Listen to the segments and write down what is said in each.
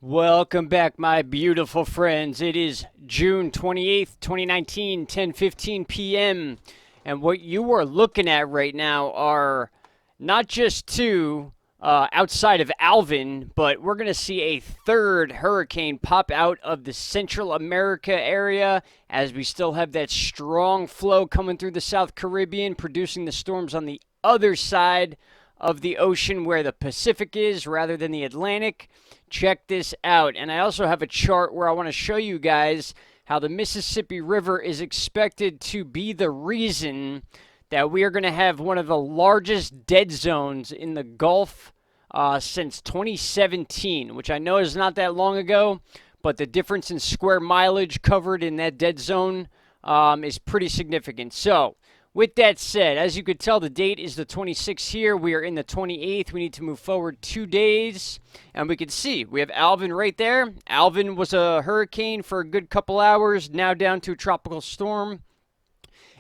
Welcome back, my beautiful friends. It is June 28th, 2019, 10:15 p.m. And what you are looking at right now are not just two outside of Alvin, but we're going to see a third hurricane pop out of the Central America area as we still have that strong flow coming through the South Caribbean, producing the storms on the other side of the ocean where the Pacific is rather than the Atlantic. Check this out. And I also have a chart where I want to show you guys how the Mississippi River is expected to be the reason that we are going to have one of the largest dead zones in the Gulf since 2017, which I know is not that long ago, but the difference in square mileage covered in that dead zone is pretty significant. So, with that said, as you could tell, the date is the 26th here. We are in the 28th. We need to move forward 2 days. And we can see we have Alvin right there. Alvin was a hurricane for a good couple hours, now down to a tropical storm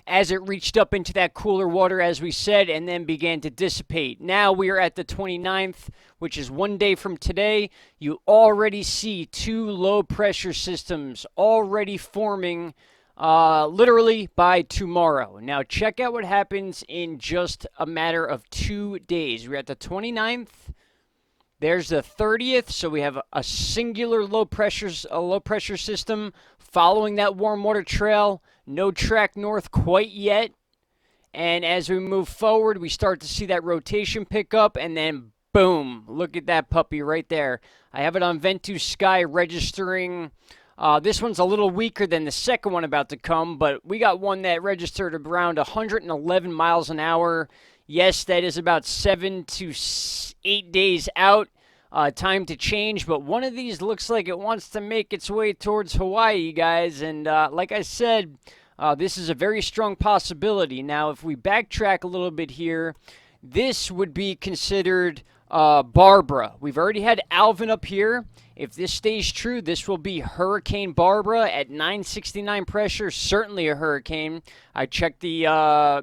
as it reached up into that cooler water, as we said, and then began to dissipate. Now we are at the 29th, which is 1 day from today. You already see two low pressure systems already forming literally by tomorrow. Now check out what happens in just a matter of 2 days. We're at the 29th. There's the 30th, so we have a singular low pressure system following that warm water trail. No track north quite yet. And as we move forward, we start to see that rotation pick up, and then boom, look at that puppy right there. I have it on Ventus Sky registering. This one's a little weaker than the second one about to come, but we got one that registered around 111 miles an hour. Yes, that is about 7 to 8 days out. Time to change, but one of these looks like it wants to make its way towards Hawaii, guys. And like I said, this is a very strong possibility. Now, if we backtrack a little bit here, this would be considered Barbara. We've already had Alvin up here. If this stays true, this will be Hurricane Barbara at 969 pressure. Certainly a hurricane. I checked the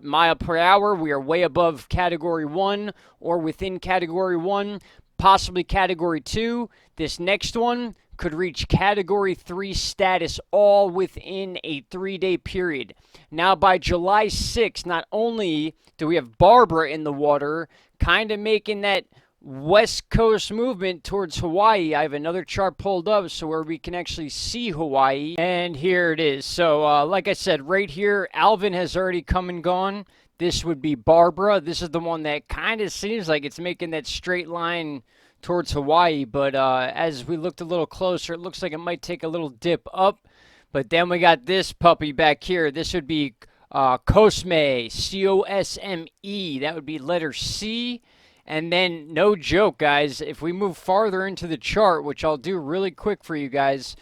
mile per hour. We are way above Category 1 or within Category 1, possibly Category 2. This next one could reach Category 3 status all within a 3-day period. Now, by July 6th, not only do we have Barbara in the water, kind of making that West Coast movement towards Hawaii. I have another chart pulled up so where we can actually see Hawaii. And here it is. So like I said, right here, Alvin has already come and gone. This would be Barbara. This is the one that kind of seems like it's making that straight line towards Hawaii. But as we looked a little closer, it looks like it might take a little dip up. But then we got this puppy back here. This would be Cosme, C-O-S-M-E. That would be letter C. And then, no joke, guys, if we move farther into the chart, which I'll do really quick for you guys,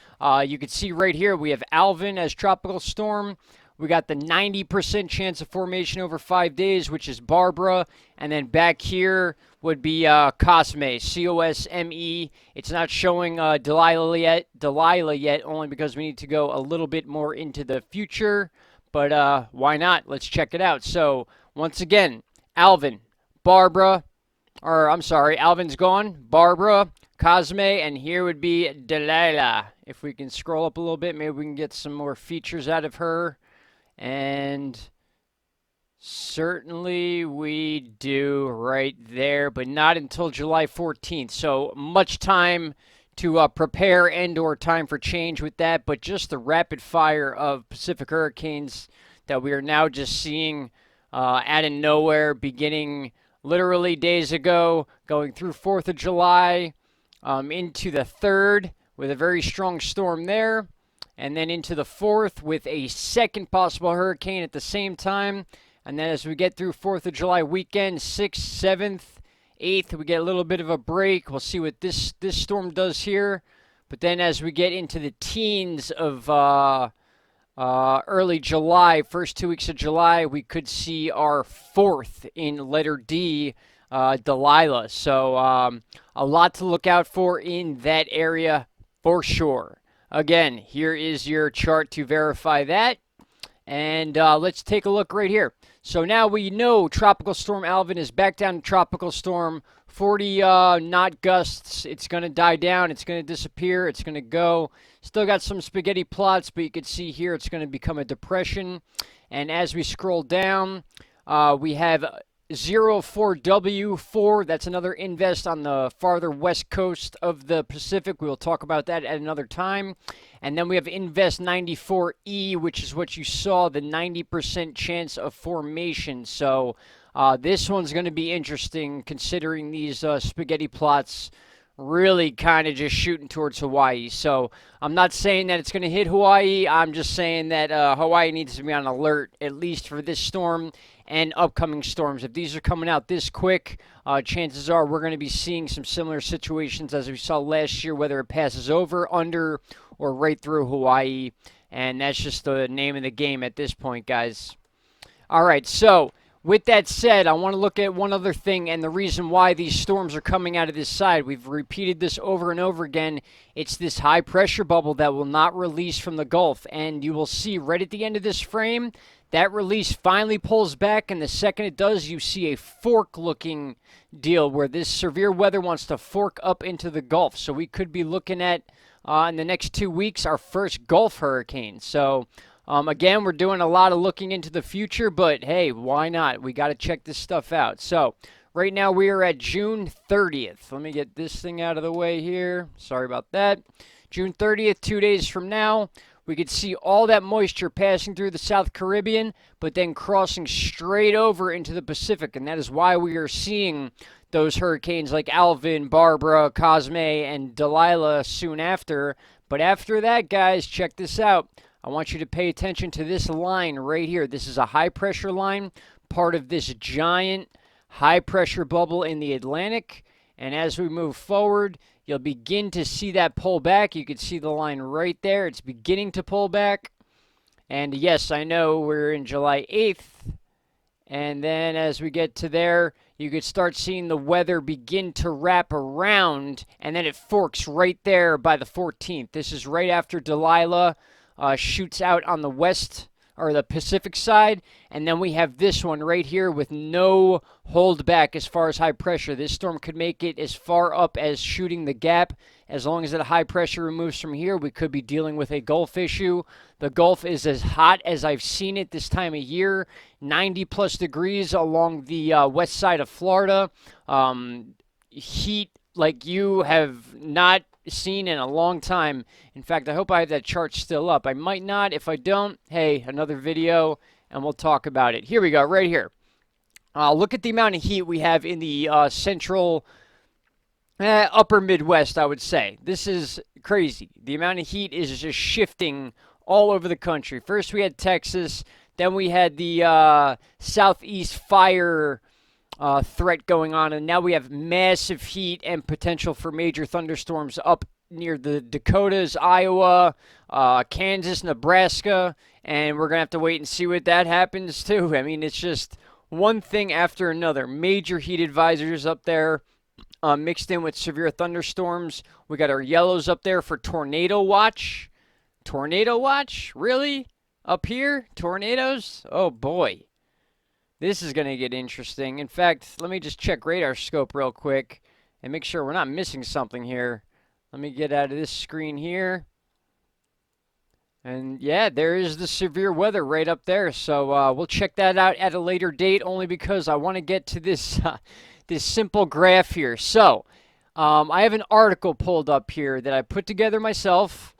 you can see right here we have Alvin as tropical storm. We got the 90% chance of formation over 5 days, which is Barbara. And then back here would be Cosme, C-O-S-M-E. It's not showing Delilah yet, only because we need to go a little bit more into the future. But why not? Let's check it out. So, once again, Alvin, Barbara. Or, I'm sorry, Alvin's gone. Barbara, Cosme, and here would be Delilah. If we can scroll up a little bit, maybe we can get some more features out of her. And certainly we do right there, but not until July 14th. So much time to prepare and or time for change with that, but just the rapid fire of Pacific hurricanes that we are now just seeing out of nowhere, beginning literally days ago, going through 4th of July, into the 3rd with a very strong storm there, and then into the 4th with a second possible hurricane at the same time. And then as we get through 4th of July weekend, 6th, 7th, 8th, we get a little bit of a break. We'll see what this storm does here. But then as we get into the teens of early July, first 2 weeks of July, we could see our 4th in letter D, Delilah. So a lot to look out for in that area for sure. Again, here is your chart to verify that. And let's take a look right here. So now we know Tropical Storm Alvin is back down to Tropical Storm 40 knot gusts. It's going to die down. It's going to disappear. It's going to go. Still got some spaghetti plots, but you can see here it's going to become a depression. And as we scroll down, we have 04W4. That's another invest on the farther west coast of the Pacific. We'll talk about that at another time. And then we have invest 94E, which is what you saw, the 90% chance of formation. So this one's going to be interesting considering these spaghetti plots really kind of just shooting towards Hawaii. So I'm not saying that it's going to hit Hawaii. I'm just saying that Hawaii needs to be on alert, at least for this storm and upcoming storms. If these are coming out this quick, chances are we're going to be seeing some similar situations as we saw last year, whether it passes over, under, or right through Hawaii. And that's just the name of the game at this point, guys. All right, so with that said, I want to look at one other thing and the reason why these storms are coming out of this side. We've repeated this over and over again. It's this high pressure bubble that will not release from the Gulf. And you will see right at the end of this frame, that release finally pulls back. And the second it does, you see a fork-looking deal where this severe weather wants to fork up into the Gulf. So we could be looking at, in the next 2 weeks, our first Gulf hurricane. So again, we're doing a lot of looking into the future, but hey, why not? We got to check this stuff out. So right now we are at June 30th. Let me get this thing out of the way here. Sorry about that. June 30th, 2 days from now, we could see all that moisture passing through the South Caribbean, but then crossing straight over into the Pacific. And that is why we are seeing those hurricanes like Alvin, Barbara, Cosme, and Delilah soon after. But after that, guys, check this out. I want you to pay attention to this line right here. This is a high pressure line, part of this giant high pressure bubble in the Atlantic. And as we move forward, you'll begin to see that pull back. You can see the line right there. It's beginning to pull back. And yes, I know we're in July 8th. And then as we get to there, you could start seeing the weather begin to wrap around. And then it forks right there by the 14th. This is right after Delilah shoots out on the west or the Pacific side, and then we have this one right here with no hold back as far as high pressure. This storm could make it as far up as shooting the gap. As long as that high pressure removes from here, we could be dealing with a Gulf issue. The Gulf is as hot as I've seen it this time of year, 90 plus degrees along the west side of Florida. Heat like you have not seen in a long time. In fact, I hope I have that chart still up. I might not. If I don't, hey, another video and we'll talk about it. Here we go, right here. Look at the amount of heat we have in the central, upper Midwest, I would say. This is crazy. The amount of heat is just shifting all over the country. First we had Texas, then we had the southeast fire threat going on, and now we have massive heat and potential for major thunderstorms up near the Dakotas, Iowa, Kansas, Nebraska, and we're going to have to wait and see what that happens too. I mean, it's just one thing after another. Major heat advisories up there mixed in with severe thunderstorms. We got our yellows up there for tornado watch. Tornado watch? Really? Up here? Tornadoes? Oh boy. This is going to get interesting. In fact, let me just check radar scope real quick and make sure we're not missing something here. Let me get out of this screen here. And yeah, there is the severe weather right up there. So we'll check that out at a later date, only because I want to get to this, this simple graph here. So I have an article pulled up here that I put together myself.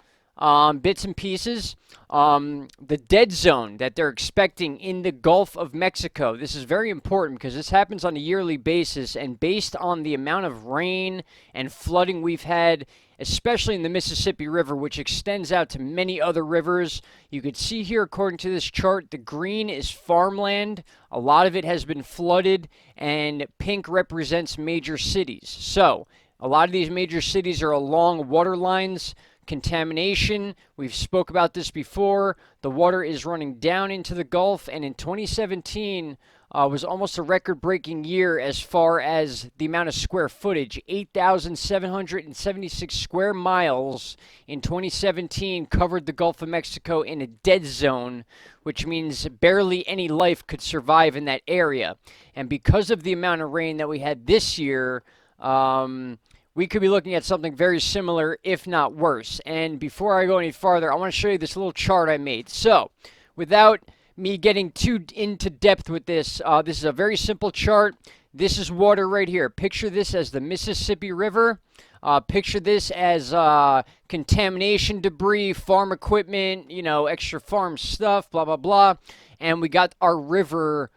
Bits and pieces. The dead zone that they're expecting in the Gulf of Mexico. This is very important because this happens on a yearly basis, and based on the amount of rain and flooding we've had, especially in the Mississippi River, which extends out to many other rivers. You could see here, according to this chart, the green is farmland. A lot of it has been flooded, and pink represents major cities. So a lot of these major cities are along water lines. Contamination, we've spoke about this before. The water is running down into the Gulf, and in 2017 was almost a record-breaking year as far as the amount of square footage. 8,776 square miles in 2017 covered the Gulf of Mexico in a dead zone, which means barely any life could survive in that area. And because of the amount of rain that we had this year, we could be looking at something very similar, if not worse. And before I go any farther, I want to show you this little chart I made. So, without me getting too into depth with this, this is a very simple chart. This is water right here. Picture this as the Mississippi River. Picture this as contamination debris, farm equipment, you know, extra farm stuff, blah, blah, blah. And we got our river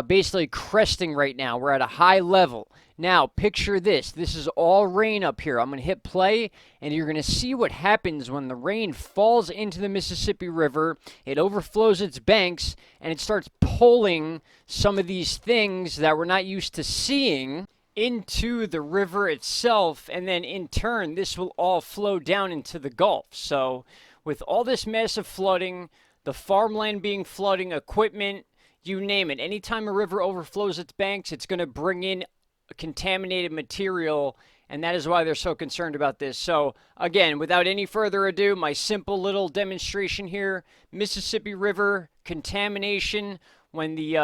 basically cresting right now. We're at a high level. Now, picture this. This is all rain up here. I'm going to hit play, and you're going to see what happens when the rain falls into the Mississippi River. It overflows its banks, and it starts pulling some of these things that we're not used to seeing into the river itself, and then in turn, this will all flow down into the Gulf. So, with all this massive flooding, the farmland being flooding, equipment, you name it. Anytime a river overflows its banks, it's going to bring in contaminated material, and that is why they're so concerned about this. So again, without any further ado, my simple little demonstration here: Mississippi River contamination. When the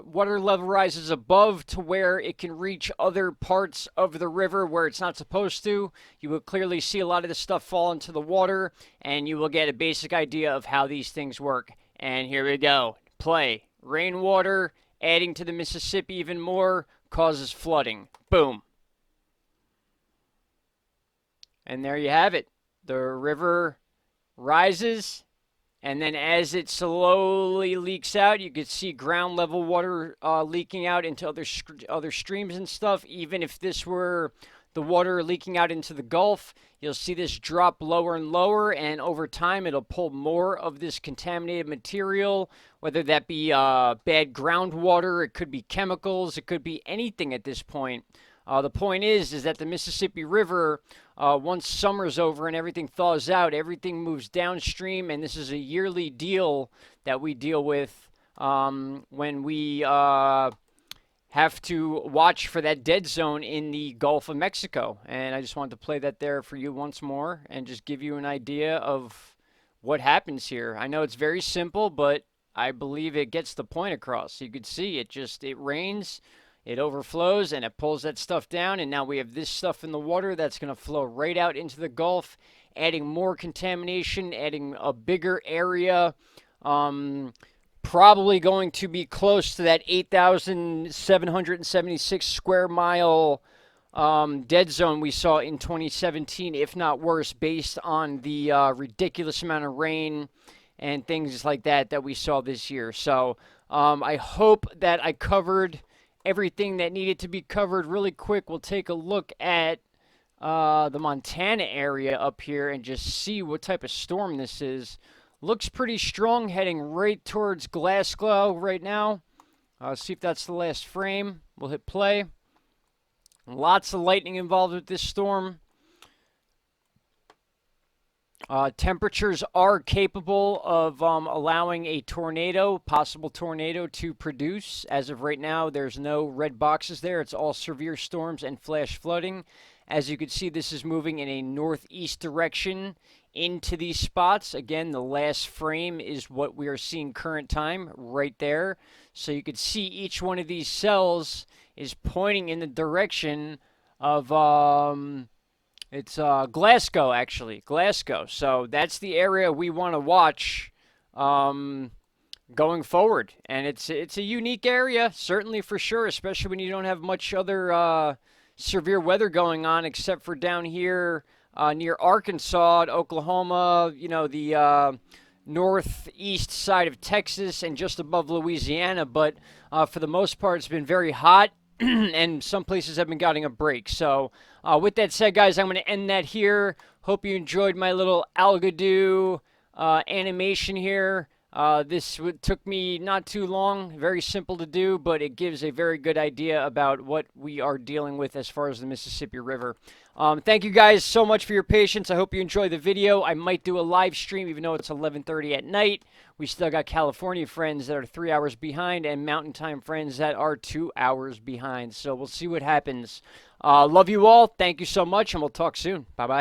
water level rises above to where it can reach other parts of the river where it's not supposed to, you will clearly see a lot of this stuff fall into the water, and you will get a basic idea of how these things work. And here we go. Play. Rainwater adding to the Mississippi even more causes flooding. Boom. And there you have it. The river rises, and then as it slowly leaks out, you can see ground level water leaking out into other streams and stuff. Even if this were the water leaking out into the Gulf, you'll see this drop lower and lower, and over time it'll pull more of this contaminated material, whether that be bad groundwater, it could be chemicals, it could be anything at this point. The point is that the Mississippi River, once summer's over and everything thaws out, everything moves downstream, and this is a yearly deal that we deal with when we have to watch for that dead zone in the Gulf of Mexico. And I just wanted to play that there for you once more and just give you an idea of what happens here. I know it's very simple, but I believe it gets the point across. You could see it rains, it overflows, and it pulls that stuff down, and now we have this stuff in the water that's going to flow right out into the Gulf, adding more contamination, adding a bigger area, probably going to be close to that 8,776 square mile dead zone we saw in 2017, if not worse, based on the ridiculous amount of rain and things like that we saw this year. So I hope that I covered everything that needed to be covered. Really quick, we'll take a look at the Montana area up here and just see what type of storm this is. Looks pretty strong, heading right towards Glasgow right now. See if that's the last frame. We'll hit play. Lots of lightning involved with this storm. Temperatures are capable of allowing a tornado, possible tornado, to produce. As of right now, there's no red boxes there. It's all severe storms and flash flooding. As you can see, this is moving in a northeast direction into these spots. Again, the last frame is what we are seeing current time right there. So you could see each one of these cells is pointing in the direction of it's Glasgow, actually. Glasgow. So that's the area we want to watch going forward. And it's a unique area, certainly, for sure, especially when you don't have much other severe weather going on except for down here near Arkansas, Oklahoma, you know, the northeast side of Texas and just above Louisiana. But for the most part, it's been very hot. And some places have been getting a break. So with that said, guys, I'm going to end that here. Hope you enjoyed my little Algodoo animation here. This took me not too long, very simple to do, but it gives a very good idea about what we are dealing with as far as the Mississippi River. Thank you guys so much for your patience. I hope you enjoyed the video. I might do a live stream even though it's 11:30 at night. We still got California friends that are 3 hours behind and Mountain Time friends that are 2 hours behind. So we'll see what happens. Love you all. Thank you so much, and we'll talk soon. Bye-bye.